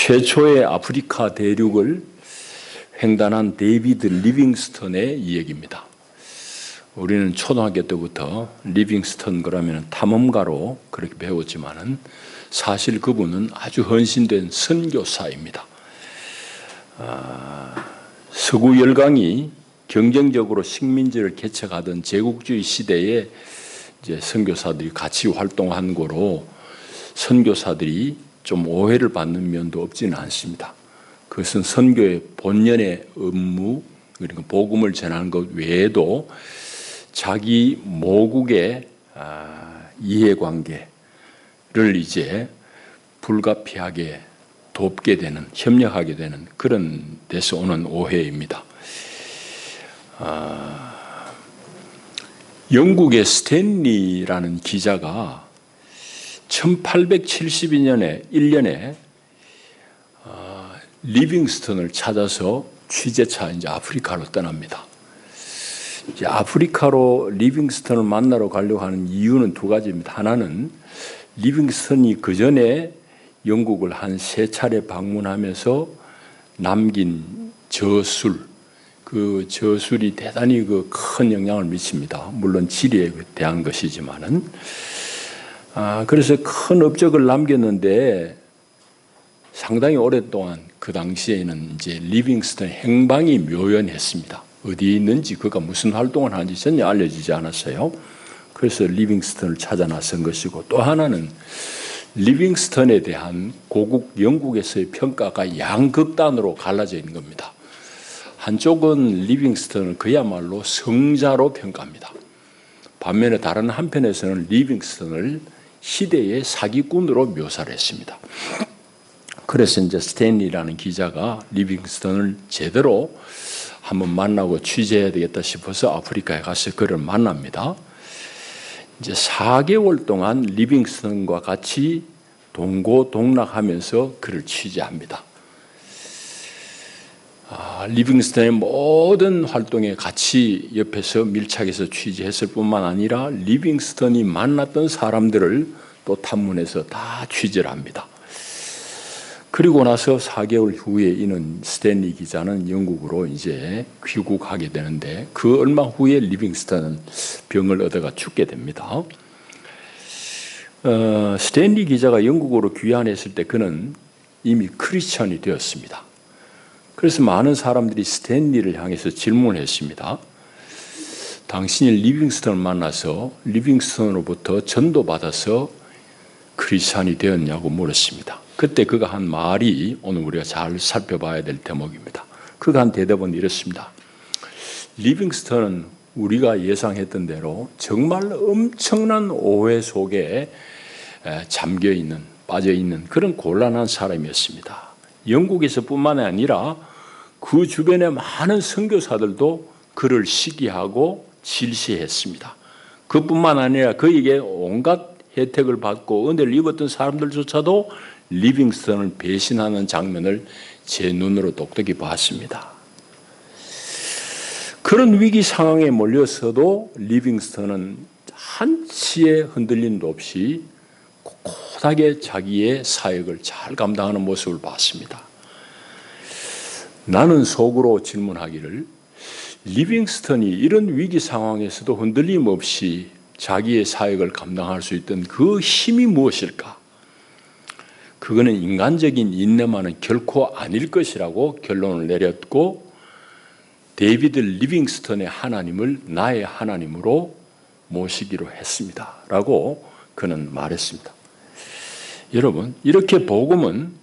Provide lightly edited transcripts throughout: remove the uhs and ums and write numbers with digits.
최초의 아프리카 대륙을 횡단한 데이비드 리빙스턴의 이야기입니다. 우리는 초등학교 때부터 리빙스턴 그러면 탐험가로 그렇게 배웠지만은 사실 그분은 아주 헌신된 선교사입니다. 서구 열강이 경쟁적으로 식민지를 개척하던 제국주의 시대에 이제 선교사들이 같이 활동한 거로 선교사들이 좀 오해를 받는 면도 없지는 않습니다. 그것은 선교의 본연의 업무, 그러니까 복음을 전하는 것 외에도 자기 모국의 이해관계를 이제 불가피하게 돕게 되는, 협력하게 되는 그런 데서 오는 오해입니다. 영국의 스탠리라는 기자가 1872년에 1년에 리빙스턴을 찾아서 취재차 이제 아프리카로 떠납니다. 이제 아프리카로 리빙스턴을 만나러 가려고 하는 이유는 두 가지입니다. 하나는 리빙스턴이 그 전에 영국을 한 3차례 방문하면서 남긴 저술, 그 저술이 대단히 큰 영향을 미칩니다. 물론 지리에 대한 것이지만은. 그래서 큰 업적을 남겼는데 상당히 오랫동안 그 당시에는 이제 리빙스턴 행방이 묘연했습니다. 어디에 있는지 그가 무슨 활동을 하는지 전혀 알려지지 않았어요. 그래서 리빙스턴을 찾아 나선 것이고, 또 하나는 리빙스턴에 대한 고국 영국에서의 평가가 양극단으로 갈라져 있는 겁니다. 한쪽은 리빙스턴을 그야말로 성자로 평가합니다. 반면에 다른 한편에서는 리빙스턴을 시대의 사기꾼으로 묘사를 했습니다. 그래서 이제 스탠리라는 기자가 리빙스턴을 제대로 한번 만나고 취재해야 되겠다 싶어서 아프리카에 가서 그를 만납니다. 이제 4개월 동안 리빙스턴과 같이 동고동락하면서 그를 취재합니다. 리빙스턴의 모든 활동에 같이 옆에서 밀착해서 취재했을 뿐만 아니라 리빙스턴이 만났던 사람들을 또 탐문해서 다 취재를 합니다. 그리고 나서 4개월 후에 이는 스탠리 기자는 영국으로 이제 귀국하게 되는데, 그 얼마 후에 리빙스턴은 병을 얻어가 죽게 됩니다. 스탠리 기자가 영국으로 귀환했을 때 그는 이미 크리스천이 되었습니다. 그래서 많은 사람들이 스탠리를 향해서 질문을 했습니다. 당신이 리빙스턴을 만나서 리빙스턴으로부터 전도받아서 크리스천이 되었냐고 물었습니다. 그때 그가 한 말이 오늘 우리가 잘 살펴봐야 될 대목입니다. 그가 한 대답은 이렇습니다. 리빙스턴은 우리가 예상했던 대로 정말 엄청난 오해 속에 잠겨있는, 빠져있는 그런 곤란한 사람이었습니다. 영국에서뿐만 아니라 그 주변의 많은 선교사들도 그를 시기하고 질시했습니다. 그뿐만 아니라 그에게 온갖 혜택을 받고 은혜를 입었던 사람들조차도 리빙스턴을 배신하는 장면을 제 눈으로 똑똑히 봤습니다. 그런 위기 상황에 몰려서도 리빙스턴은 한치의 흔들림도 없이 꼿꼿하게 자기의 사역을 잘 감당하는 모습을 봤습니다. 나는 속으로 질문하기를, 리빙스턴이 이런 위기 상황에서도 흔들림 없이 자기의 사역을 감당할 수 있던 그 힘이 무엇일까? 그거는 인간적인 인내만은 결코 아닐 것이라고 결론을 내렸고, 데이비드 리빙스턴의 하나님을 나의 하나님으로 모시기로 했습니다 라고 그는 말했습니다. 여러분, 이렇게 복음은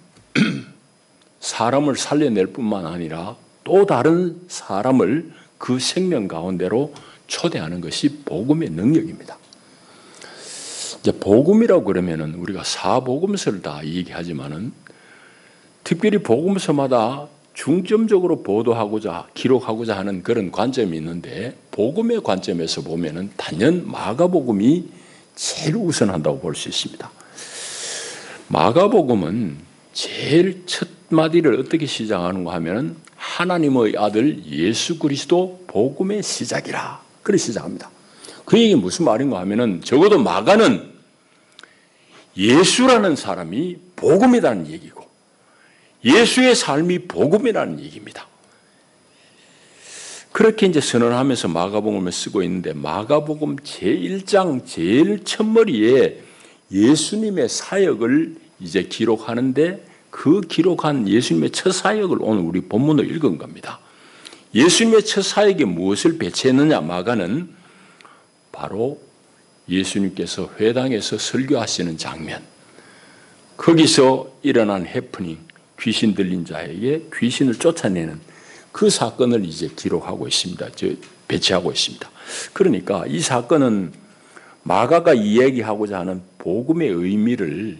사람을 살려낼 뿐만 아니라 또 다른 사람을 그 생명 가운데로 초대하는 것이 복음의 능력입니다. 이제 복음이라고 그러면은 우리가 사복음서를 다 얘기하지만은 특별히 복음서마다 중점적으로 보도하고자 기록하고자 하는 그런 관점이 있는데, 복음의 관점에서 보면은 단연 마가복음이 제일 우선한다고 볼 수 있습니다. 마가복음은 제일 첫 마디를 어떻게 시작하는가 하면은 하나님의 아들 예수 그리스도 복음의 시작이라, 그렇게 시작합니다. 그 얘기 무슨 말인가 하면은 적어도 마가는 예수라는 사람이 복음이라는 얘기고, 예수의 삶이 복음이라는 얘기입니다. 그렇게 이제 선언하면서 마가복음을 쓰고 있는데 마가복음 제1장 제일 첫머리에 예수님의 사역을 이제 기록하는데 그 기록한 예수님의 첫 사역을 오늘 우리 본문으로 읽은 겁니다. 예수님의 첫 사역에 무엇을 배치했느냐? 마가는 바로 예수님께서 회당에서 설교하시는 장면, 거기서 일어난 해프닝, 귀신 들린 자에게 귀신을 쫓아내는 그 사건을 이제 기록하고 있습니다. 배치하고 있습니다. 그러니까 이 사건은 마가가 이야기하고자 하는 복음의 의미를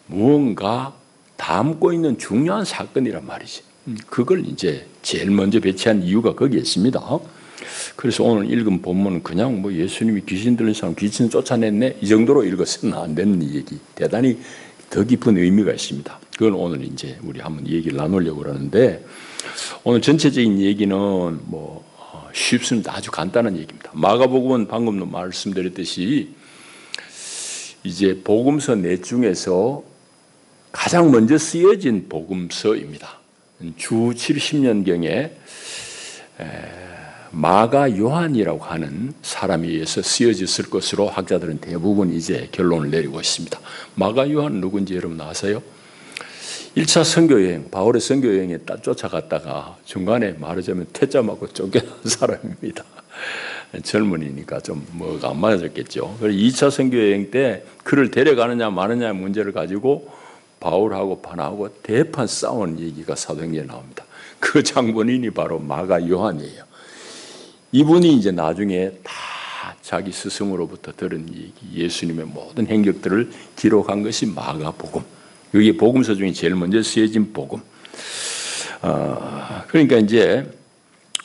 무언가 담고 있는 중요한 사건이란 말이지. 그걸 이제 제일 먼저 배치한 이유가 거기에 있습니다. 그래서 오늘 읽은 본문은 그냥 뭐 예수님이 귀신 들린 사람 귀신 쫓아냈네 이 정도로 읽어서는 안 되는 얘기, 대단히 더 깊은 의미가 있습니다. 그걸 오늘 이제 우리 한번 얘기를 나누려고 그러는데, 오늘 전체적인 얘기는 뭐 쉽습니다. 아주 간단한 얘기입니다. 마가복음은 방금도 말씀드렸듯이 이제 복음서 넷 중에서 가장 먼저 쓰여진 복음서입니다. 주 70년경에 마가 요한이라고 하는 사람에 의해서 쓰여졌을 것으로 학자들은 대부분 이제 결론을 내리고 있습니다. 마가 요한은 누군지 여러분 아세요? 1차 선교여행, 바울의 선교여행에 딱 쫓아갔다가 중간에 말하자면 퇴짜 맞고 쫓겨난 사람입니다. 젊은이니까 좀 뭐가 안 맞았겠죠. 그래서 2차 선교여행 때 그를 데려가느냐 마느냐의 문제를 가지고 바울하고 바나하고 대판 싸운 얘기가 사도행전에 나옵니다. 그 장본인이 바로 마가 요한이에요. 이분이 이제 나중에 다 자기 스승으로부터 들은 얘기, 예수님의 모든 행적들을 기록한 것이 마가복음. 여기 복음서 중에 제일 먼저 쓰여진 복음. 그러니까 이제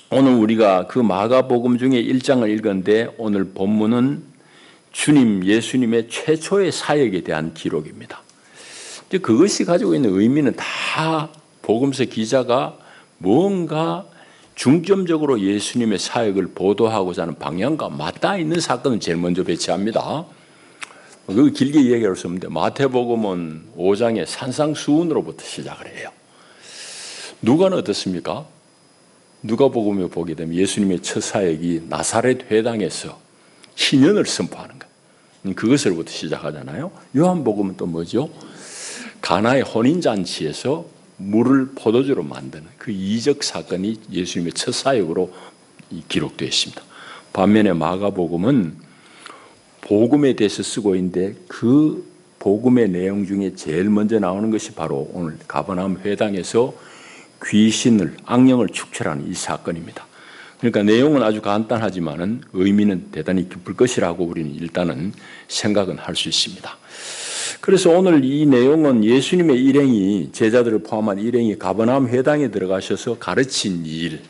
오늘 우리가 그 마가복음 중에 1장을 읽었는데 오늘 본문은 주님 예수님의 최초의 사역에 대한 기록입니다. 이제 그것이 가지고 있는 의미는 다 복음서 기자가 뭔가 중점적으로 예수님의 사역을 보도하고자 하는 방향과 맞닿아 있는 사건을 제일 먼저 배치합니다. 그 길게 이야기할 수 없는데 마태복음은 5장의 산상수훈으로부터 시작을 해요. 누가는 어떻습니까? 누가복음에 보게 되면 예수님의 첫 사역이 나사렛 회당에서 신년을 선포하는 것, 그것으로부터 시작하잖아요. 요한복음은 또 뭐죠? 가나의 혼인잔치에서 물을 포도주로 만드는 그 이적 사건이 예수님의 첫 사역으로 기록되어 있습니다. 반면에 마가복음은 복음에 대해서 쓰고 있는데 그 복음의 내용 중에 제일 먼저 나오는 것이 바로 오늘 가버나움 회당에서 귀신을, 악령을 축출하는 이 사건입니다. 그러니까 내용은 아주 간단하지만은 의미는 대단히 깊을 것이라고 우리는 일단은 생각은 할 수 있습니다. 그래서 오늘 이 내용은 예수님의 일행이, 제자들을 포함한 일행이 가버나움 회당에 들어가셔서 가르친 일,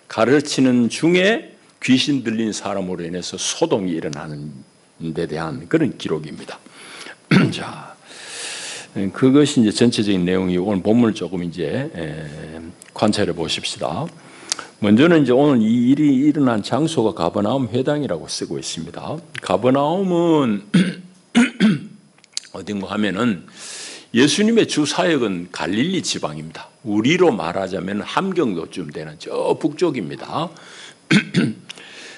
가르치는 중에 귀신 들린 사람으로 인해서 소동이 일어나는 데 대한 그런 기록입니다. 자, 그것이 이제 전체적인 내용이고 오늘 본문을 조금 이제 관찰해 보십시다. 먼저는 이제 오늘 이 일이 일어난 장소가 가버나움 회당이라고 쓰고 있습니다. 가버나움은 어딘가 하면은 예수님의 주 사역은 갈릴리 지방입니다. 우리로 말하자면 함경도쯤 되는 저 북쪽입니다.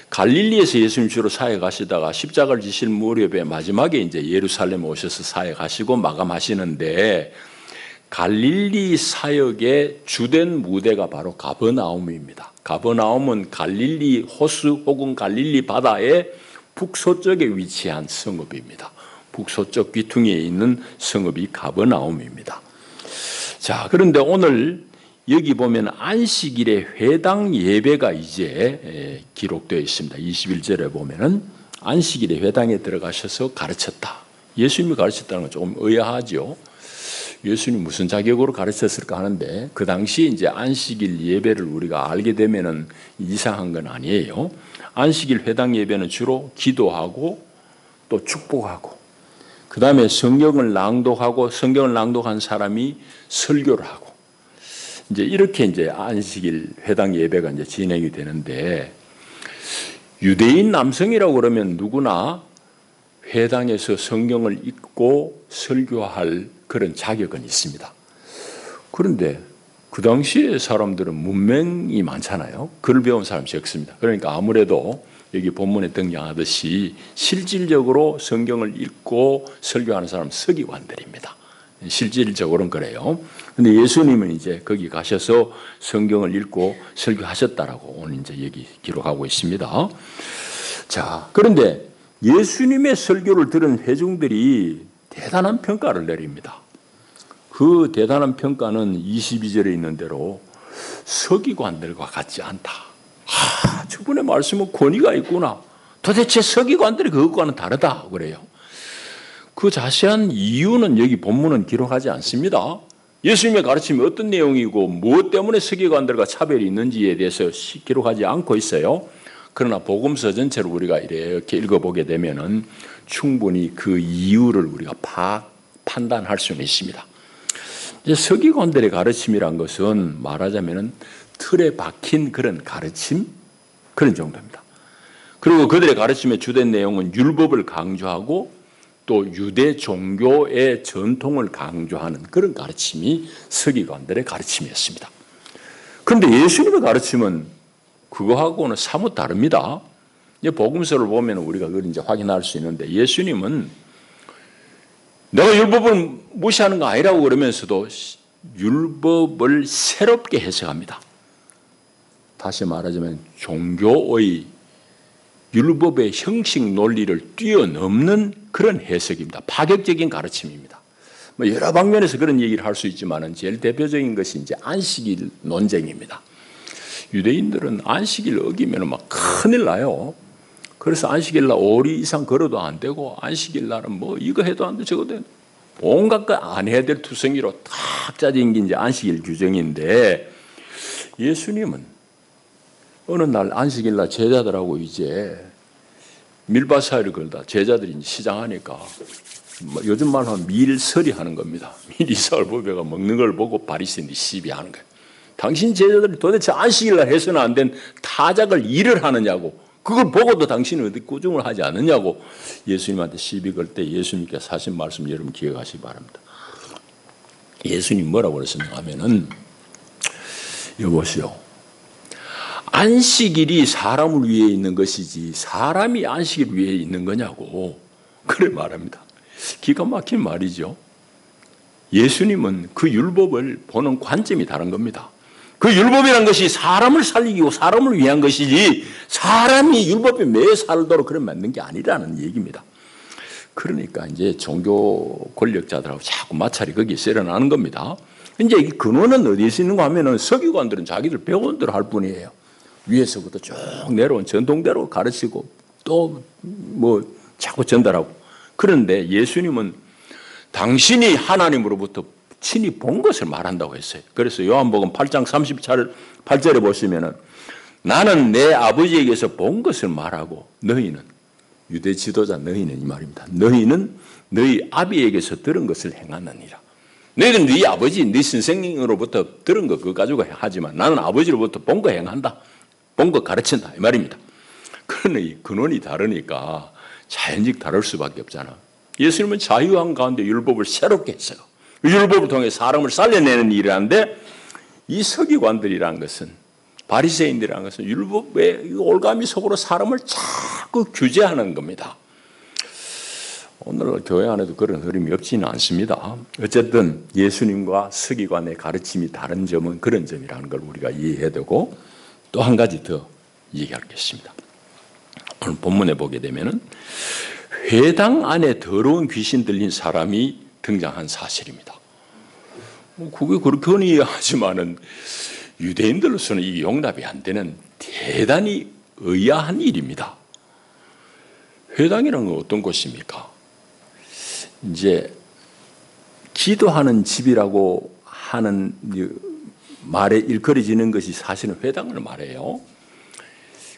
갈릴리에서 예수님 주로 사역하시다가 십자가를 지실 무렵에 마지막에 이제 예루살렘에 오셔서 사역하시고 마감하시는데 갈릴리 사역의 주된 무대가 바로 가버나움입니다. 가버나움은 갈릴리 호수 혹은 갈릴리 바다의 북서쪽에 위치한 성읍입니다. 북서쪽 귀퉁이에 있는 성읍이 가버나움입니다. 자, 그런데 오늘 여기 보면 안식일의 회당 예배가 이제 기록되어 있습니다. 21절에 보면은 안식일의 회당에 들어가셔서 가르쳤다. 예수님이 가르쳤다는 건 조금 의아하죠. 예수님이 무슨 자격으로 가르쳤을까 하는데 그 당시 이제 안식일 예배를 우리가 알게 되면은 이상한 건 아니에요. 안식일 회당 예배는 주로 기도하고 또 축복하고 그 다음에 성경을 낭독하고 성경을 낭독한 사람이 설교를 하고 이제 이렇게 이제 안식일 회당 예배가 이제 진행이 되는데 유대인 남성이라고 그러면 누구나 회당에서 성경을 읽고 설교할 그런 자격은 있습니다. 그런데 그 당시에 사람들은 문맹이 많잖아요. 글을 배운 사람이 적습니다. 그러니까 아무래도 여기 본문에 등장하듯이 실질적으로 성경을 읽고 설교하는 사람은 서기관들입니다. 실질적으로는 그래요. 근데 예수님은 이제 거기 가셔서 성경을 읽고 설교하셨다라고 오늘 이제 여기 기록하고 있습니다. 자, 그런데 예수님의 설교를 들은 회중들이 대단한 평가를 내립니다. 그 대단한 평가는 22절에 있는 대로 서기관들과 같지 않다. 저분의 말씀은 권위가 있구나. 도대체 서기관들이 그것과는 다르다 그래요. 그 자세한 이유는 여기 본문은 기록하지 않습니다. 예수님의 가르침이 어떤 내용이고 무엇 때문에 서기관들과 차별이 있는지에 대해서 기록하지 않고 있어요. 그러나 복음서 전체를 우리가 이렇게 읽어보게 되면은 충분히 그 이유를 우리가 판단할 수는 있습니다. 이제 서기관들의 가르침이란 것은 말하자면은 틀에 박힌 그런 가르침, 그런 정도입니다. 그리고 그들의 가르침의 주된 내용은 율법을 강조하고 또 유대 종교의 전통을 강조하는 그런 가르침이 서기관들의 가르침이었습니다. 그런데 예수님의 가르침은 그거하고는 사뭇 다릅니다. 이제 복음서를 보면 우리가 그걸 이제 확인할 수 있는데 예수님은 내가 율법을 무시하는 거 아니라고 그러면서도 율법을 새롭게 해석합니다. 다시 말하자면 종교의 율법의 형식 논리를 뛰어넘는 그런 해석입니다. 파격적인 가르침입니다. 여러 방면에서 그런 얘기를 할 수 있지만 제일 대표적인 것이 이제 안식일 논쟁입니다. 유대인들은 안식일 어기면 막 큰일 나요. 그래서 안식일 날 5리 이상 걸어도 안 되고 안식일 날은 뭐 이거 해도 안 돼 저거 돼. 온갖 거 안 해야 될 투성이로 탁 짜진 게 이제 안식일 규정인데 예수님은 어느 날 안식일 날 제자들하고 이제 밀밭 사이를 걸다 제자들이 시장하니까 요즘 말로 하면 밀설이 하는 겁니다. 밀이사를 보배가 먹는 걸 보고 바리새인들이 시비하는 거예요. 당신 제자들이 도대체 안식일 날 해서는 안 된 타작을 일을 하느냐고 그걸 보고도 당신은 어디 꾸중을 하지 않느냐고 예수님한테 시비 걸 때 예수님께서 하신 말씀 여러분 기억하시기 바랍니다. 예수님 뭐라고 그랬습니까 하면은 여보시오. 안식일이 사람을 위해 있는 것이지 사람이 안식일 위해 있는 거냐고 그래 말합니다. 기가 막힌 말이죠. 예수님은 그 율법을 보는 관점이 다른 겁니다. 그 율법이란 것이 사람을 살리고 사람을 위한 것이지 사람이 율법에 매여 살도록 그런 만든 게 아니라는 얘기입니다. 그러니까 이제 종교 권력자들하고 자꾸 마찰이 거기에 일어나는 겁니다. 이제 이 근원은 어디에 있는가 하면은 서기관들은 자기들 배운 대로 할 뿐이에요. 위에서부터 쭉 내려온 전통대로 가르치고 또 뭐 자꾸 전달하고. 그런데 예수님은 당신이 하나님으로부터 친히 본 것을 말한다고 했어요. 그래서 요한복음 8장 38절에 보시면은 나는 내 아버지에게서 본 것을 말하고 너희는 유대 지도자 너희는 이 말입니다. 너희는 너희 아비에게서 들은 것을 행하느니라. 너희는 네 아버지, 네 선생님으로부터 들은 거 그거 가지고 하지만 나는 아버지로부터 본 거 행한다. 본 거 가르친다. 이 말입니다. 그러니 근원이 다르니까 자연적 다를 수밖에 없잖아. 예수님은 자유한 가운데 율법을 새롭게 했어요. 율법을 통해 사람을 살려내는 일을 하는데 이 서기관들이라는 것은 바리새인들이라는 것은 율법의 올가미 속으로 사람을 자꾸 규제하는 겁니다. 오늘 교회 안에도 그런 흐름이 없지는 않습니다. 어쨌든 예수님과 서기관의 가르침이 다른 점은 그런 점이라는 걸 우리가 이해해야 되고 또 한 가지 더 얘기하겠습니다. 오늘 본문에 보게 되면은 회당 안에 더러운 귀신 들린 사람이 등장한 사실입니다. 그게 그렇게 흔히하지만은 유대인들로서는 이게 용납이 안 되는 대단히 의아한 일입니다. 회당이라는 건 어떤 곳입니까? 이제 기도하는 집이라고 하는 말에 일컬어지는 것이 사실은 회당을 말해요.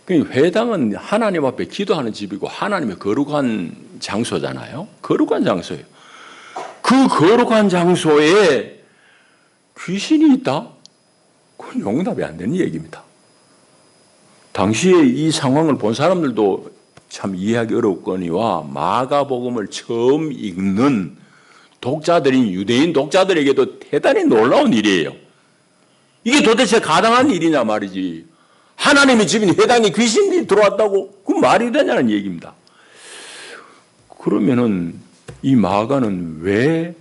회당은 하나님 앞에 기도하는 집이고 하나님의 거룩한 장소잖아요. 거룩한 장소예요. 그 거룩한 장소에 귀신이 있다? 그건 용납이 안 되는 얘기입니다. 당시에 이 상황을 본 사람들도 참 이해하기 어렵거니와 마가복음을 처음 읽는 독자들인 유대인 독자들에게도 대단히 놀라운 일이에요. 이게 도대체 가당한 일이냐 말이지. 하나님의 집인 회당에 귀신이 들어왔다고? 그 말이 되냐는 얘기입니다. 그러면은 이 마가는 왜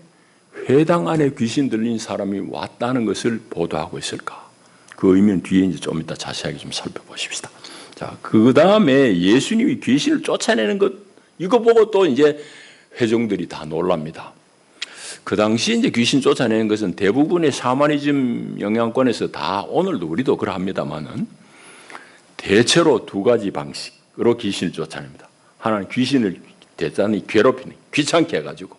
회당 안에 귀신 들린 사람이 왔다는 것을 보도하고 있을까? 그 의미는 뒤에 이제 좀 이따 자세하게 좀 살펴보십시다. 자, 그 다음에 예수님이 귀신을 쫓아내는 것, 이거 보고 또 이제 회중들이 다 놀랍니다. 그 당시 이제 귀신 쫓아내는 것은 대부분의 샤머니즘 영향권에서 다, 오늘도 우리도 그러합니다만은 대체로 두 가지 방식으로 귀신을 쫓아냅니다. 하나는 귀신을 대단히 괴롭히는, 귀찮게 해가지고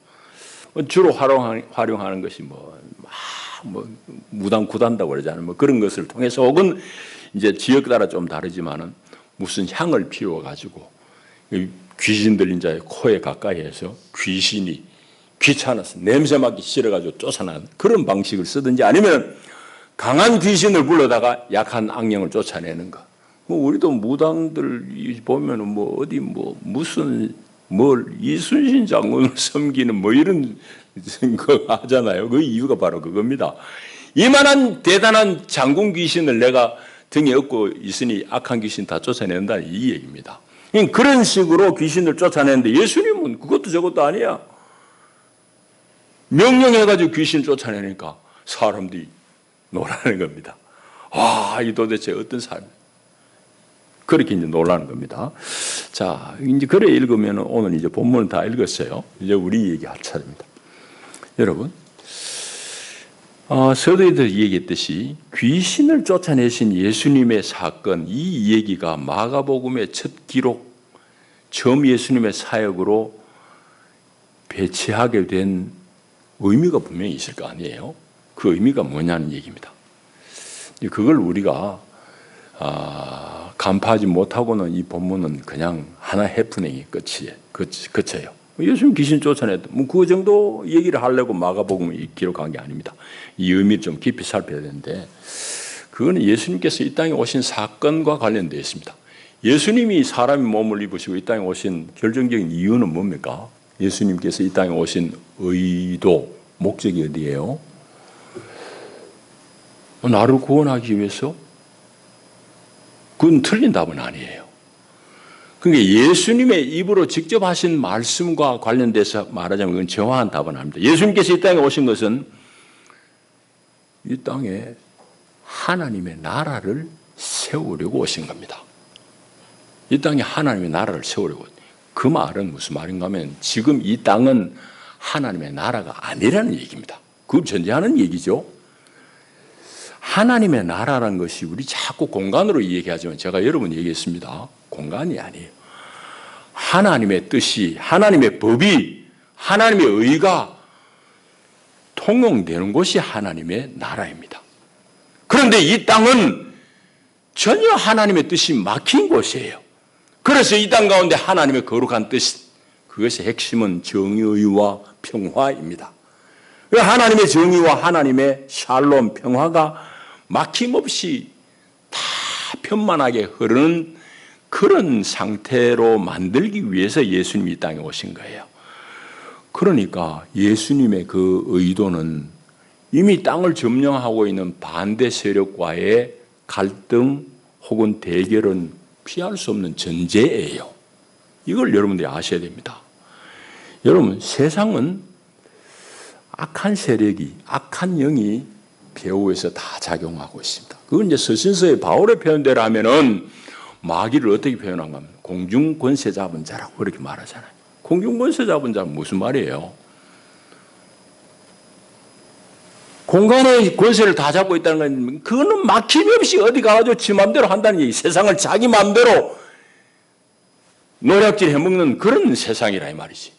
주로 활용하는 것이 무당 구단다고 그러잖아요. 뭐 그런 것을 통해서, 혹은 이제 지역 따라 좀 다르지만은 무슨 향을 피워가지고 귀신 들린 자의 코에 가까이 해서 귀신이 귀찮아서 냄새 맡기 싫어가지고 쫓아나는 그런 방식을 쓰든지, 아니면 강한 귀신을 불러다가 약한 악령을 쫓아내는 것. 우리도 무당들 보면은 어디 무슨 이순신 장군을 섬기는 이런 거 하잖아요. 그 이유가 바로 그겁니다. 이만한 대단한 장군 귀신을 내가 등에 업고 있으니 악한 귀신 다 쫓아낸다, 이 얘기입니다. 그런 식으로 귀신을 쫓아내는데 예수님은 그것도 저것도 아니야. 명령해가지고 귀신 쫓아내니까 사람들이 놀라는 겁니다. 이 도대체 어떤 삶? 그렇게 이제 놀라는 겁니다. 자, 이제 그래 읽으면 오늘 이제 본문을 다 읽었어요. 이제 우리 얘기할 차례입니다. 여러분, 서두에도 얘기했듯이 귀신을 쫓아내신 예수님의 사건, 이 얘기가 마가복음의 첫 기록, 처음 예수님의 사역으로 배치하게 된 의미가 분명히 있을 거 아니에요. 그 의미가 뭐냐는 얘기입니다. 그걸 우리가 간파하지 못하고는 이 본문은 그냥 하나 해프닝이 끝이에요. 예수님 귀신 쫓아냈다. 그 정도 얘기를 하려고 마가복음을 기록한 게 아닙니다. 이 의미를 좀 깊이 살펴야 되는데, 그거는 예수님께서 이 땅에 오신 사건과 관련되어 있습니다. 예수님이 사람의 몸을 입으시고 이 땅에 오신 결정적인 이유는 뭡니까? 예수님께서 이 땅에 오신 의도, 목적이 어디예요? 나를 구원하기 위해서? 그건 틀린 답은 아니에요. 그러니까 예수님의 입으로 직접 하신 말씀과 관련돼서 말하자면 그건 정확한 답은 아닙니다. 예수님께서 이 땅에 오신 것은 이 땅에 하나님의 나라를 세우려고 오신 겁니다. 이 땅에 하나님의 나라를 세우려고. 그 말은 무슨 말인가 하면 지금 이 땅은 하나님의 나라가 아니라는 얘기입니다. 그걸 전제하는 얘기죠. 하나님의 나라라는 것이 우리 자꾸 공간으로 얘기하지만 제가 여러분 얘기했습니다. 공간이 아니에요. 하나님의 뜻이, 하나님의 법이, 하나님의 의가 통용되는 곳이 하나님의 나라입니다. 그런데 이 땅은 전혀 하나님의 뜻이 막힌 곳이에요. 그래서 이 땅 가운데 하나님의 거룩한 뜻, 그것의 핵심은 정의와 평화입니다. 하나님의 정의와 하나님의 샬롬, 평화가 막힘없이 다 편만하게 흐르는 그런 상태로 만들기 위해서 예수님이 이 땅에 오신 거예요. 그러니까 예수님의 그 의도는 이미 땅을 점령하고 있는 반대 세력과의 갈등 혹은 대결은 피할 수 없는 전제예요. 이걸 여러분들이 아셔야 됩니다. 여러분, 세상은 악한 세력이, 악한 영이 배후에서 다 작용하고 있습니다. 그건 이제 서신서의 바울의 표현대로 하면은 마귀를 어떻게 표현한가 하면 공중 권세 잡은 자라고 그렇게 말하잖아요. 공중 권세 잡은 자는 무슨 말이에요? 공간의 권세를 다 잡고 있다는 건 그거는 막힘이 없이 어디 가가지고 지 마음대로 한다는 얘기. 세상을 자기 마음대로 노략질 해먹는 그런 세상이라 이 말이지.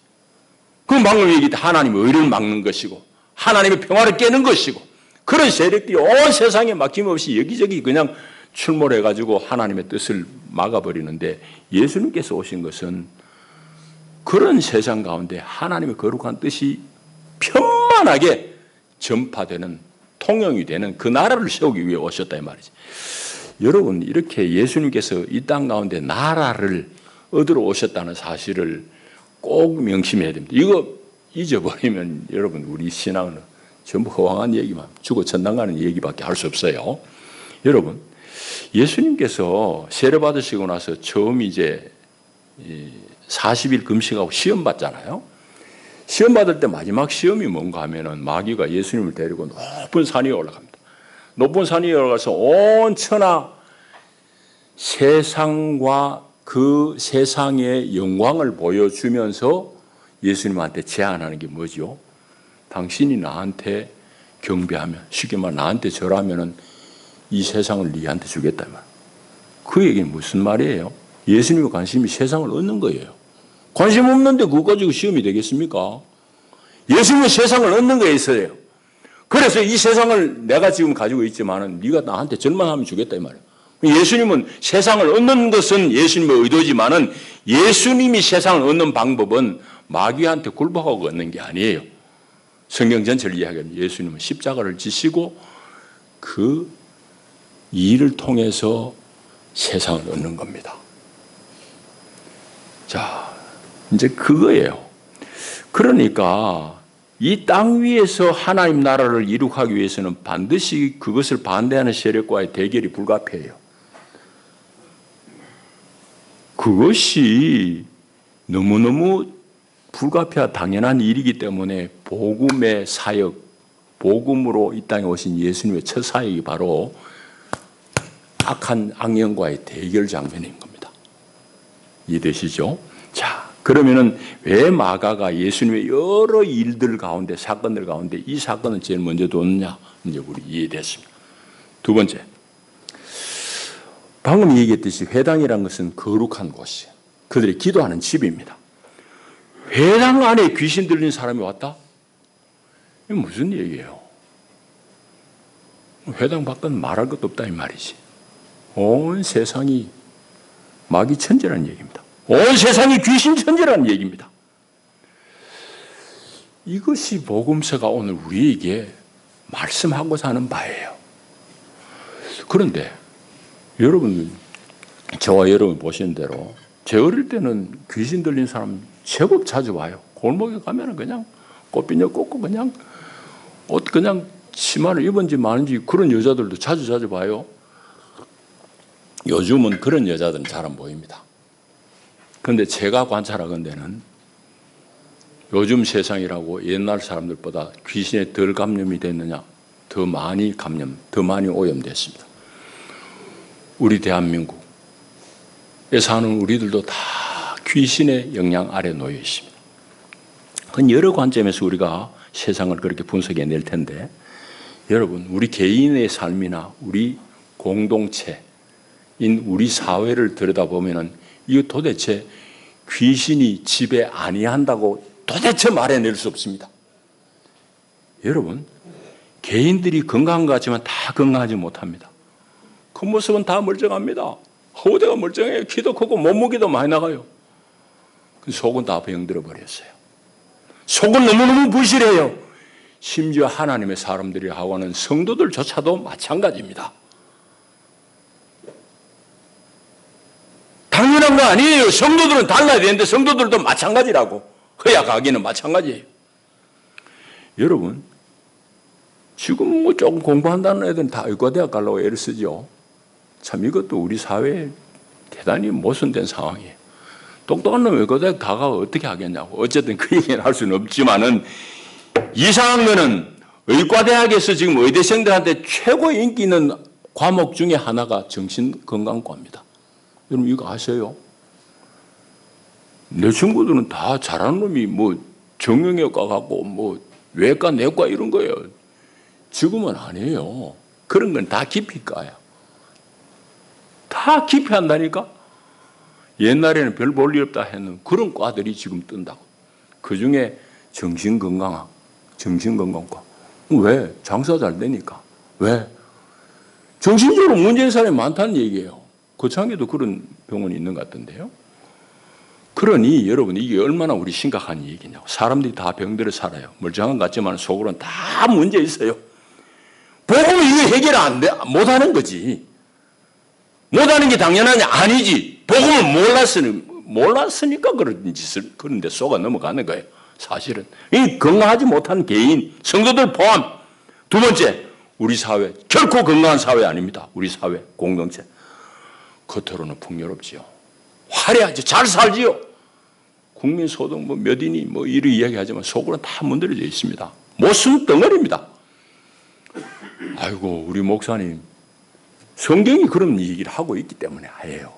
그 막는 얘기 하나님의 의를 막는 것이고 하나님의 평화를 깨는 것이고, 그런 세력들이 온 세상에 막힘없이 여기저기 그냥 출몰해가지고 하나님의 뜻을 막아버리는데, 예수님께서 오신 것은 그런 세상 가운데 하나님의 거룩한 뜻이 편만하게 전파되는, 통용이 되는 그 나라를 세우기 위해 오셨다 이 말이지. 여러분, 이렇게 예수님께서 이 땅 가운데 나라를 얻으러 오셨다는 사실을 꼭 명심해야 됩니다. 잊어버리면 여러분 우리 신앙은 전부 허황한 얘기만, 죽어 천당 가는 얘기밖에 할 수 없어요. 여러분, 예수님께서 세례 받으시고 나서 처음 이제 40일 금식하고 시험 받잖아요. 시험 받을 때 마지막 시험이 뭔가 하면은 마귀가 예수님을 데리고 높은 산에 올라갑니다. 높은 산에 올라가서 온 천하 세상과 그 세상의 영광을 보여주면서 예수님한테 제안하는 게 뭐죠? 당신이 나한테 경배하면, 쉽게 말해 나한테 절하면은 이 세상을 네한테 주겠다 말. 그 얘기는 무슨 말이에요? 예수님의 관심이 세상을 얻는 거예요. 관심 없는데 그거 가지고 시험이 되겠습니까? 예수님은 세상을 얻는 거에 있어요. 그래서 이 세상을 내가 지금 가지고 있지만은 네가 나한테 절만 하면 주겠다 이 말이에요. 예수님은 세상을 얻는 것은 예수님의 의도지만은 예수님이 세상을 얻는 방법은 마귀한테 굴복하고 얻는 게 아니에요. 성경 전체를 이야기하면 예수님은 십자가를 지시고 그 일을 통해서 세상을 얻는 겁니다. 자, 이제 그거예요. 그러니까 이 땅 위에서 하나님 나라를 이룩하기 위해서는 반드시 그것을 반대하는 세력과의 대결이 불가피해요. 그것이 너무너무 불가피하 당연한 일이기 때문에 복음의 사역, 복음으로 이 땅에 오신 예수님의 첫 사역이 바로 악한 악령과의 대결 장면인 겁니다. 이해되시죠? 자, 그러면은 왜 마가가 예수님의 여러 일들 가운데, 사건들 가운데 이 사건을 제일 먼저 뒀느냐? 이제 우리 이해됐습니다. 두 번째, 방금 얘기했듯이 회당이라는 것은 거룩한 곳이에요. 그들이 기도하는 집입니다. 회당 안에 귀신 들린 사람이 왔다? 이게 무슨 얘기예요? 회당 밖은 말할 것도 없다 이 말이지. 온 세상이 마귀 천재라는 얘기입니다. 온 세상이 귀신 천재라는 얘기입니다. 이것이 복음서가 오늘 우리에게 말씀하고자 하는 바예요. 그런데 여러분, 저와 여러분 보시는 대로 제 어릴 때는 귀신 들린 사람 제법 자주 와요. 골목에 가면은 그냥 꽃비녀 꽂고 그냥 옷 그냥 치마를 입은지 마는지 그런 여자들도 자주 봐요. 요즘은 그런 여자들은 잘 안 보입니다. 그런데 제가 관찰하건대는 요즘 세상이라고 옛날 사람들보다 귀신에 덜 감염이 됐느냐? 더 많이 오염됐습니다. 우리 대한민국에 사는 우리들도 다 귀신의 영향 아래 놓여 있습니다. 그건 여러 관점에서 우리가 세상을 그렇게 분석해낼 텐데, 여러분, 우리 개인의 삶이나 우리 공동체인 우리 사회를 들여다보면은 이거 도대체 귀신이 지배 아니한다고 도대체 말해낼 수 없습니다. 여러분, 개인들이 건강한 것 같지만 다 건강하지 못합니다. 그 모습은 다 멀쩡합니다. 허우대가 멀쩡해요. 키도 크고 몸무게도 많이 나가요. 속은 다 병들어 버렸어요. 속은 너무너무 부실해요. 심지어 하나님의 사람들이 하고 하는 성도들조차도 마찬가지입니다. 당연한 거 아니에요. 성도들은 달라야 되는데 성도들도 마찬가지라고. 허약하기는 마찬가지예요. 여러분, 지금 뭐 조금 공부한다는 애들은 다 의과대학 가려고 애를 쓰죠. 참 이것도 우리 사회에 대단히 모순된 상황이에요. 똑똑한 놈 의과대학 다 가고 어떻게 하겠냐고. 어쨌든 그 얘기는 할 수는 없지만은 이상한 거는 의과대학에서 지금 의대생들한테 최고 인기 있는 과목 중에 하나가 정신건강과입니다. 여러분 이거 아세요? 내 친구들은 다 잘하는 놈이 뭐 정형외과 갖고 뭐 외과, 내과 이런 거예요. 지금은 아니에요. 그런 건 다 기피과야. 다 기피한다니까? 옛날에는 별 볼 일 없다 했는 그런 과들이 지금 뜬다고. 그 중에 정신건강학, 정신건강과. 왜? 장사 잘 되니까. 왜? 정신적으로 문제인 사람이 많다는 얘기예요. 고창에도 그런 병원이 있는 것 같던데요. 그러니 여러분 이게 얼마나 우리 심각한 얘기냐고. 사람들이 다 병들어 살아요. 멀쩡한 것 같지만 속으로는 다 문제 있어요. 복음은 이게 해결 못하는 거지. 못하는 게 당연하냐? 아니지. 복음을 몰랐으니까 그런 짓을, 그런데 속아 넘어가는 거예요. 사실은. 이 건강하지 못한 개인, 성도들 포함. 두 번째, 우리 사회. 결코 건강한 사회 아닙니다. 우리 사회, 공동체. 겉으로는 풍요롭지요. 화려하죠. 잘 살지요. 국민 소득 몇 인이 이렇게 이야기하지만 속으로는 다 문드러져 있습니다. 모순 덩어리입니다. 아이고, 우리 목사님. 성경이 그런 얘기를 하고 있기 때문에 해요.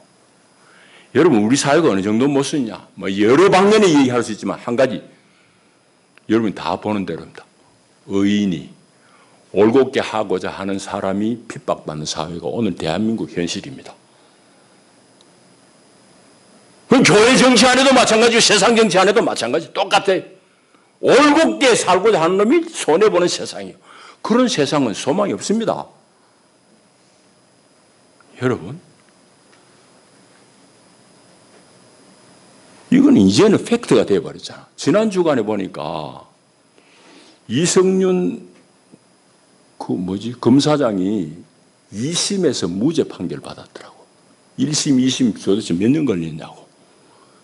여러분, 우리 사회가 어느 정도 모순이냐? 여러 방면의 얘기할 수 있지만 한 가지. 여러분이 다 보는 대로입니다. 의인이 올곧게 하고자 하는 사람이 핍박받는 사회가 오늘 대한민국 현실입니다. 그럼 교회 정치 안에도 마찬가지고 세상 정치 안에도 마찬가지. 똑같아요. 올곧게 살고자 하는 놈이 손해보는 세상이에요. 그런 세상은 소망이 없습니다. 여러분, 이건 이제는 팩트가 되어버렸잖아. 지난 주간에 보니까 이성윤 검사장이 2심에서 무죄 판결 받았더라고. 1심, 2심 도대체 몇 년 걸렸냐고.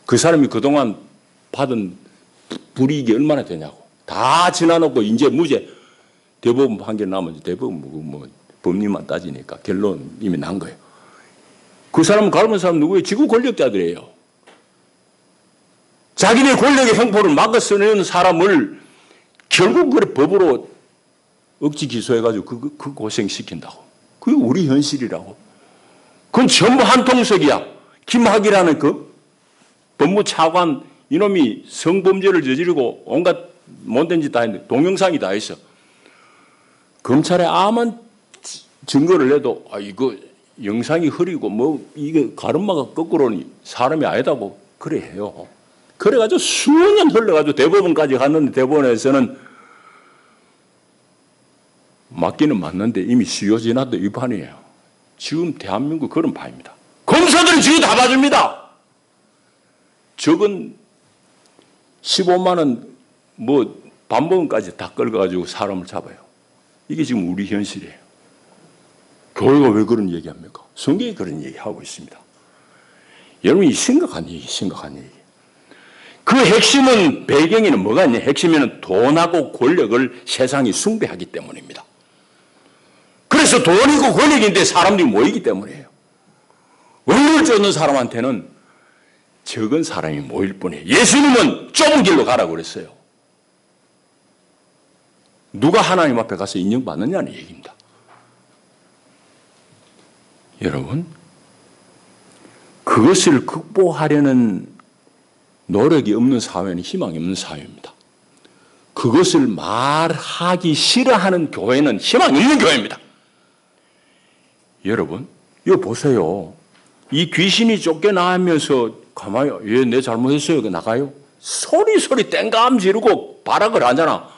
그 사람이 그동안 받은 불이익이 얼마나 되냐고. 다 지나놓고 이제 무죄 대법원 판결 나면 대법원 법리만 따지니까 결론 이미 난 거예요. 그 사람은 가르는 사람 누구예요? 지구 권력자들이에요. 자기네 권력의 횡포를 막아 쓰는 사람을 결국 그래 법으로 억지 기소해가지고 그 고생시킨다고. 그게 우리 현실이라고. 그건 전부 한통속이야. 김학이라는 그 법무차관 이놈이 성범죄를 저지르고 온갖 못된 짓 다 했는데 동영상이 다 있어. 검찰에 아무런 증거를 내도 이거 영상이 흐리고 이게 가르마가 거꾸로는 사람이 아니다고 그래 해요. 그래가지고 수년 흘러가지고 대법원까지 갔는데 대법원에서는 맞기는 맞는데 이미 수요 지났다 이 판이에요. 지금 대한민국 그런 판입니다. 검사들이 지금 다 봐줍니다. 적은 15만 원 반복원까지 다 끌어가지고 사람을 잡아요. 이게 지금 우리 현실이에요. 교회가 왜 그런 얘기합니까? 성경이 그런 얘기하고 있습니다. 여러분, 이 심각한 얘기. 그 핵심은 배경에는 뭐가 있냐? 핵심에는 돈하고 권력을 세상이 숭배하기 때문입니다. 그래서 돈이고 권력인데 사람들이 모이기 때문이에요. 얼굴 쫓는 사람한테는 적은 사람이 모일 뿐이에요. 예수님은 좁은 길로 가라고 그랬어요. 누가 하나님 앞에 가서 인정받느냐는 얘기입니다. 여러분, 그것을 극복하려는 노력이 없는 사회는 희망이 없는 사회입니다. 그것을 말하기 싫어하는 교회는 희망이 있는 교회입니다. 여러분, 이거 보세요. 이 귀신이 쫓겨나면서 가만히 내 잘못했어요. 나가요. 소리 땡감 지르고 발악을 하잖아.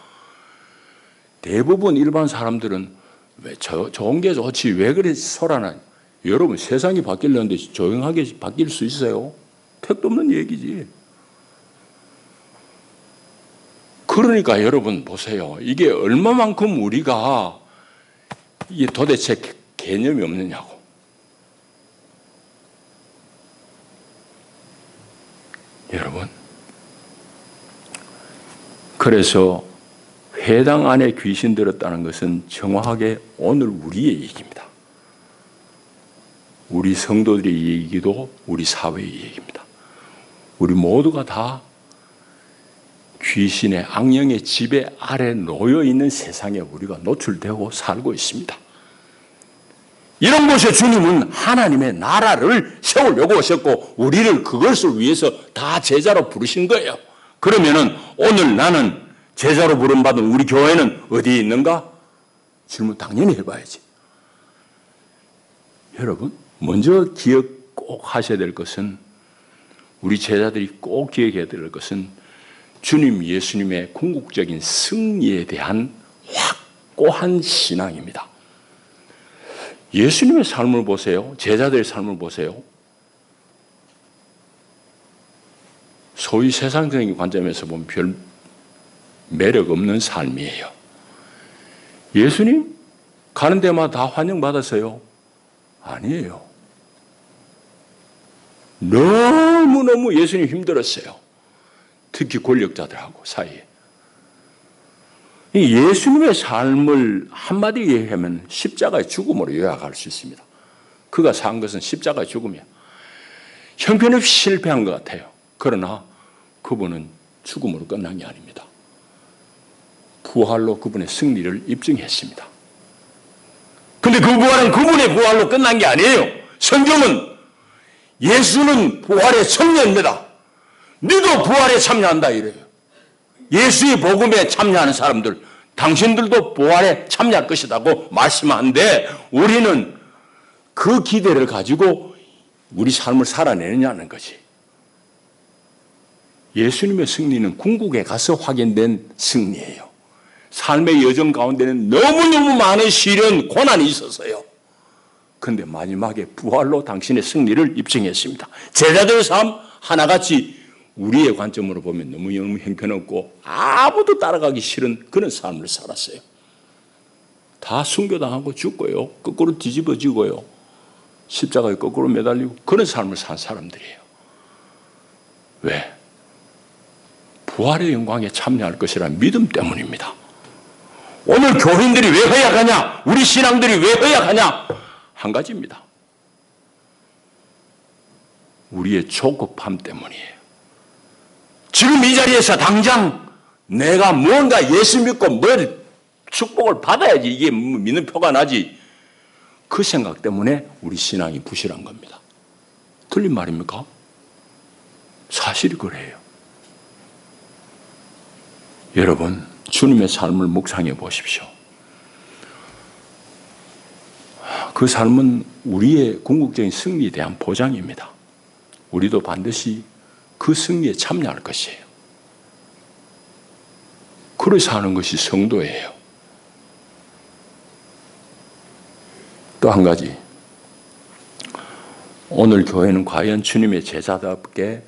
대부분 일반 사람들은 왜 좋은 게 좋지 왜 그래 소란하냐. 여러분, 세상이 바뀌려는데 조용하게 바뀔 수 있어요? 택도 없는 얘기지. 그러니까 여러분 보세요. 이게 얼마만큼 우리가 이게 도대체 개념이 없느냐고. 여러분, 그래서 회당 안에 귀신 들었다는 것은 정확하게 오늘 우리의 얘기입니다. 우리 성도들의 얘기도 우리 사회의 얘기입니다. 우리 모두가 다 귀신의 악령의 지배 아래 놓여 있는 세상에 우리가 노출되고 살고 있습니다. 이런 곳에 주님은 하나님의 나라를 세우려고 오셨고 우리를 그것을 위해서 다 제자로 부르신 거예요. 그러면은 오늘 나는 제자로 부름받은 우리 교회는 어디에 있는가? 질문 당연히 해봐야지. 여러분, 먼저 기억 꼭 하셔야 될 것은, 우리 제자들이 꼭 기억해야 될 것은 주님 예수님의 궁극적인 승리에 대한 확고한 신앙입니다. 예수님의 삶을 보세요. 제자들의 삶을 보세요. 소위 세상적인 관점에서 보면 별 매력 없는 삶이에요. 예수님 가는 데마다 다 환영받았어요? 아니에요. 너무너무 예수님 힘들었어요. 특히 권력자들하고 사이에. 이 예수님의 삶을 한마디로 얘기하면 십자가의 죽음으로 요약할 수 있습니다. 그가 산 것은 십자가의 죽음이야. 형편없이 실패한 것 같아요. 그러나 그분은 죽음으로 끝난 게 아닙니다. 부활로 그분의 승리를 입증했습니다. 근데 그 부활은 그분의 부활로 끝난 게 아니에요. 성경은 예수는 부활의 청년입니다. 너도 부활에 참여한다 이래요. 예수의 복음에 참여하는 사람들, 당신들도 부활에 참여할 것이라고 말씀하는데 우리는 그 기대를 가지고 우리 삶을 살아내느냐는 거지. 예수님의 승리는 궁극에 가서 확인된 승리예요. 삶의 여정 가운데는 너무너무 많은 시련, 고난이 있었어요. 그런데 마지막에 부활로 당신의 승리를 입증했습니다. 제자들의 삶 하나같이 우리의 관점으로 보면 너무 형편없고 아무도 따라가기 싫은 그런 삶을 살았어요. 다 순교당하고 죽고요. 거꾸로 뒤집어지고요. 십자가에 거꾸로 매달리고 그런 삶을 산 사람들이에요. 왜? 부활의 영광에 참여할 것이라는 믿음 때문입니다. 오늘 교인들이 왜 허약하냐? 우리 신앙들이 왜 허약하냐? 한 가지입니다. 우리의 조급함 때문이에요. 지금 이 자리에서 당장 내가 무언가 예수 믿고 뭘 축복을 받아야지 이게 믿는 표가 나지. 그 생각 때문에 우리 신앙이 부실한 겁니다. 틀린 말입니까? 사실이 그래요. 여러분, 주님의 삶을 묵상해 보십시오. 그 삶은 우리의 궁극적인 승리에 대한 보장입니다. 우리도 반드시 그 승리에 참여할 것이에요. 그래서 하는 것이 성도예요. 또 한 가지, 오늘 교회는 과연 주님의 제자답게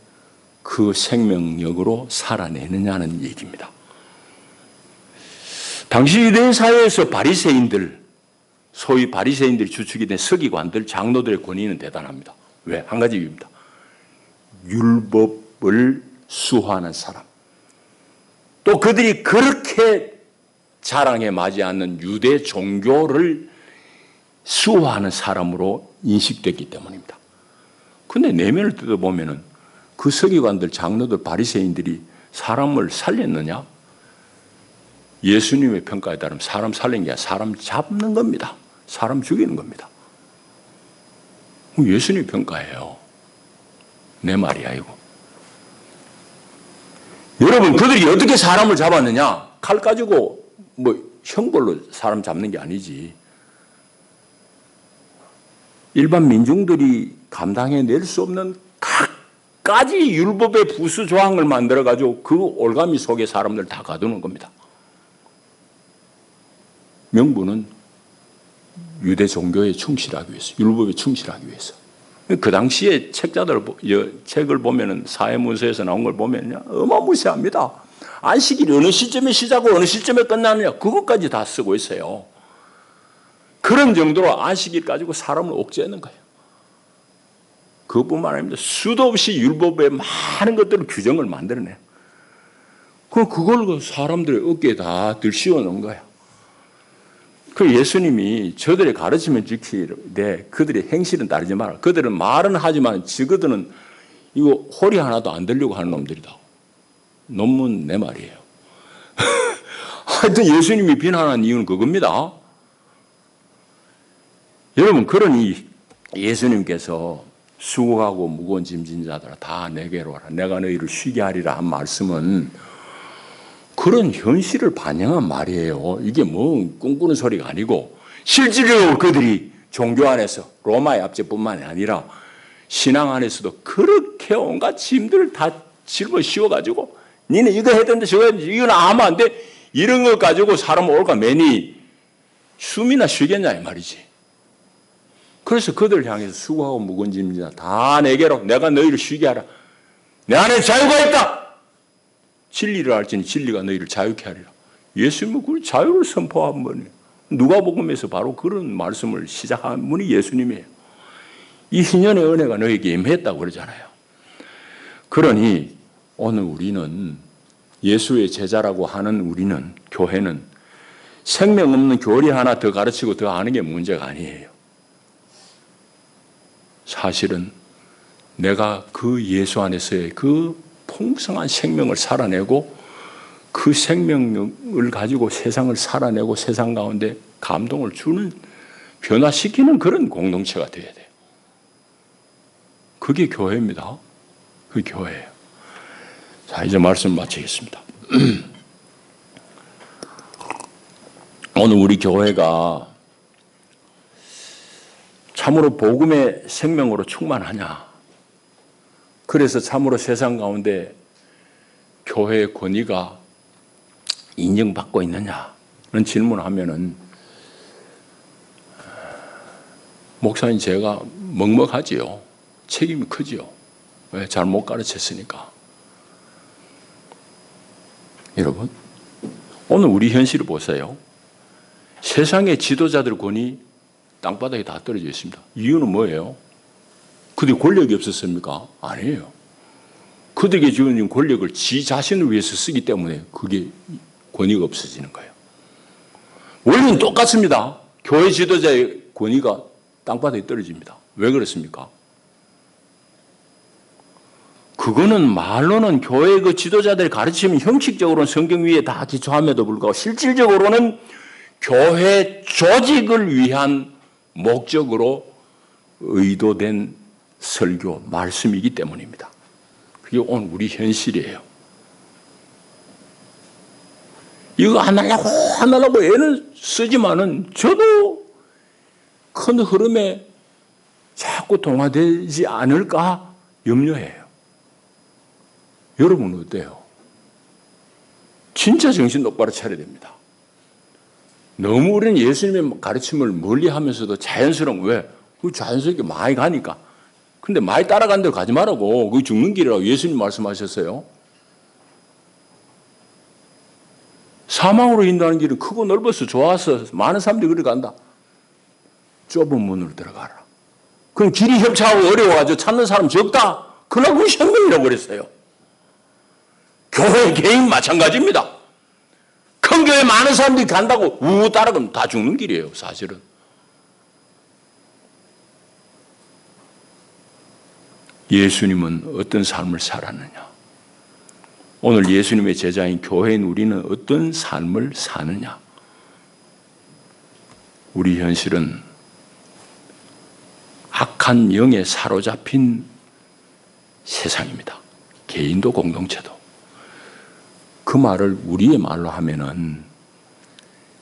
그 생명력으로 살아내느냐는 얘기입니다. 당시 유대인 사회에서 바리새인들, 소위 바리새인들이 주축이 된 서기관들, 장로들의 권위는 대단합니다. 왜? 한 가지 이유입니다. 율법을 수호하는 사람. 또 그들이 그렇게 자랑에 맞지 않는 유대 종교를 수호하는 사람으로 인식됐기 때문입니다. 그런데 내면을 뜯어보면 그 서기관들, 장로들, 바리새인들이 사람을 살렸느냐? 예수님의 평가에 따르면 사람 살린 게 아니라 사람 잡는 겁니다. 사람 죽이는 겁니다. 예수님 평가예요. 내 말이야 이거. 여러분, 그들이 어떻게 사람을 잡았느냐? 칼 가지고 형벌로 사람 잡는 게 아니지. 일반 민중들이 감당해낼 수 없는 각가지 율법의 부수 조항을 만들어가지고 그 올가미 속에 사람들 다 가두는 겁니다. 명분은 유대 종교에 충실하기 위해서, 율법에 충실하기 위해서. 그 당시에 책을 보면은 사회문서에서 나온 걸 보면요, 어마무시합니다. 안식일이 어느 시점에 시작하고 어느 시점에 끝나느냐, 그것까지 다 쓰고 있어요. 그런 정도로 안식일 가지고 사람을 옥죄하는 거예요. 그것뿐만 아닙니다. 수도 없이 율법에 많은 것들을 규정을 만들어내요. 그걸 사람들의 어깨에 다 들씌워 놓은 거예요. 그 예수님이 저들의 가르치면 지키되 그들의 행실은 따르지 마라. 그들은 말은 하지만 저들은 이거 허리 하나도 안 들려고 하는 놈들이다. 논문 내 말이에요. 하여튼 예수님이 비난한 이유는 그겁니다. 여러분, 그러니 예수님께서 수고하고 무거운 짐진 자들아 다 내게로 와라. 내가 너희를 쉬게 하리라 한 말씀은 그런 현실을 반영한 말이에요. 이게 꿈꾸는 소리가 아니고 실질적으로 그들이 종교 안에서 로마의 압제뿐만 아니라 신앙 안에서도 그렇게 온갖 짐들을 다 짊어 씌워가지고 니네 이거 해야 되는데 저거 해야 되는데 이건 아무 안 돼. 이런 거 가지고 사람 올가매니 숨이나 쉬겠냐 이 말이지. 그래서 그들을 향해서 수고하고 무거운 짐이나 다 내게로 내가 너희를 쉬게 하라. 내 안에 자유가 있다. 진리를 알지니 진리가 너희를 자유케 하리라. 예수님은 그 자유를 선포한 분이에요. 누가복음에서 바로 그런 말씀을 시작한 분이 예수님이에요. 이 희년의 은혜가 너희에게 임했다고 그러잖아요. 그러니 오늘 우리는 예수의 제자라고 하는 우리는, 교회는 생명 없는 교리 하나 더 가르치고 더 아는 게 문제가 아니에요. 사실은 내가 그 예수 안에서의 그 풍성한 생명을 살아내고 그 생명을 가지고 세상을 살아내고 세상 가운데 감동을 주는, 변화시키는 그런 공동체가 되어야 돼요. 그게 교회입니다. 그게 교회예요. 자, 이제 말씀 마치겠습니다. 오늘 우리 교회가 참으로 복음의 생명으로 충만하냐? 그래서 참으로 세상 가운데 교회의 권위가 인정받고 있느냐는 질문하면은 목사님 제가 먹먹하지요. 책임이 크지요. 왜? 잘못 가르쳤으니까. 여러분, 오늘 우리 현실을 보세요. 세상의 지도자들 권위 땅바닥에 다 떨어져 있습니다. 이유는 뭐예요? 그들이 권력이 없었습니까? 아니에요. 그들에게 주는 권력을 지 자신을 위해서 쓰기 때문에 그게 권위가 없어지는 거예요. 원리는 똑같습니다. 교회 지도자의 권위가 땅바닥에 떨어집니다. 왜 그렇습니까? 그거는 말로는 교회 그 지도자들이 가르치면 형식적으로는 성경 위에 다 기초함에도 불구하고 실질적으로는 교회 조직을 위한 목적으로 의도된 설교, 말씀이기 때문입니다. 그게 오늘 우리 현실이에요. 이거 안 하려고 애는 쓰지만은 저도 큰 흐름에 자꾸 동화되지 않을까 염려해요. 여러분은 어때요? 진짜 정신 똑바로 차려야 됩니다. 너무 우리는 예수님의 가르침을 멀리 하면서도 자연스러운, 왜? 그 자연스럽게 많이 가니까. 근데 많이 따라간 대로 가지 말라고. 그게 죽는 길이라고 예수님 말씀하셨어요. 사망으로 인도하는 길은 크고 넓어서 좋아서 많은 사람들이 그리 간다. 좁은 문으로 들어가라. 그럼 길이 협착하고 어려워가지고 찾는 사람 적다. 그러나 그건 생명이라고 그랬어요. 교회 개인 마찬가지입니다. 큰 교회 많은 사람들이 간다고 우우 따라가면 다 죽는 길이에요, 사실은. 예수님은 어떤 삶을 살았느냐? 오늘 예수님의 제자인 교회인 우리는 어떤 삶을 사느냐? 우리 현실은 악한 영에 사로잡힌 세상입니다. 개인도 공동체도. 그 말을 우리의 말로 하면은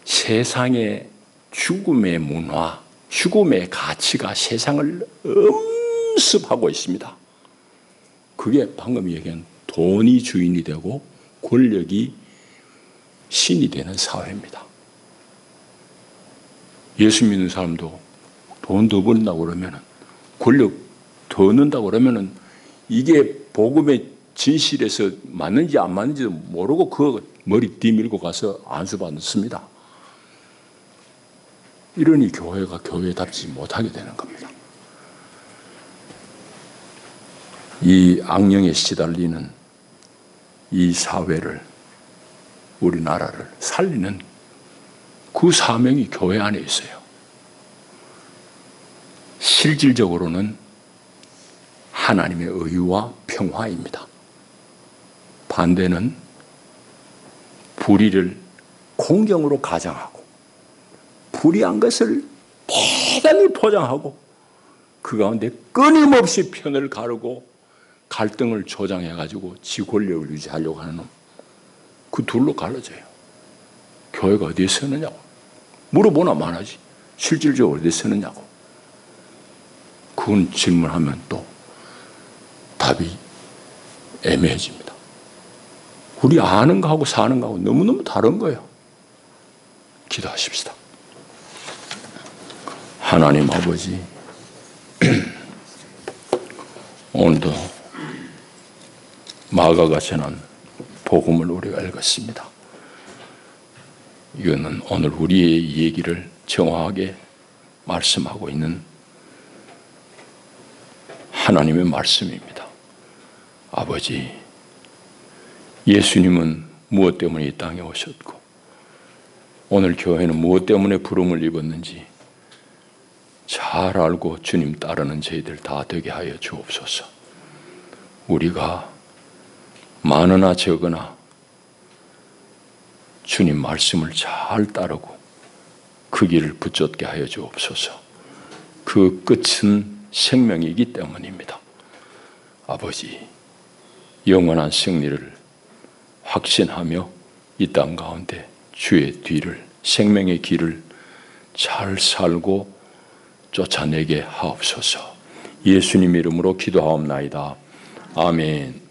세상의 죽음의 문화, 죽음의 가치가 세상을 엄습하고 있습니다. 그게 방금 얘기한 돈이 주인이 되고 권력이 신이 되는 사회입니다. 예수 믿는 사람도 돈 더 번다고 그러면은, 권력 더 얻는다고 그러면은 이게 복음의 진실에서 맞는지 안 맞는지도 모르고 그 머리 뒤밀고 가서 안수받습니다. 이러니 교회가 교회답지 못하게 되는 겁니다. 이 악령에 시달리는 이 사회를, 우리나라를 살리는 그 사명이 교회 안에 있어요. 실질적으로는 하나님의 의와 평화입니다. 반대는 불의를 공정으로 가장하고 불의한 것을 대단히 포장하고 그 가운데 끊임없이 편을 가르고 갈등을 조장해가지고 지 권력을 유지하려고 하는 놈. 그 둘로 갈라져요. 교회가 어디에 서느냐고. 물어보나 마나지. 실질적으로 어디에 서느냐고. 그건 질문하면 또 답이 애매해집니다. 우리 아는 거하고 사는 거하고 너무너무 다른 거예요. 기도하십시다. 하나님 아버지, 오늘도 마가가 전한 복음을 우리가 읽었습니다. 이거는 오늘 우리의 얘기를 정확하게 말씀하고 있는 하나님의 말씀입니다. 아버지, 예수님은 무엇 때문에 이 땅에 오셨고 오늘 교회는 무엇 때문에 부름을 입었는지 잘 알고 주님 따르는 저희들 다 되게 하여 주옵소서. 우리가 많으나 적으나 주님 말씀을 잘 따르고 그 길을 붙잡게 하여 주옵소서. 그 끝은 생명이기 때문입니다. 아버지, 영원한 승리를 확신하며 이 땅 가운데 주의 뒤를, 생명의 길을 잘 살고 쫓아내게 하옵소서. 예수님 이름으로 기도하옵나이다. 아멘.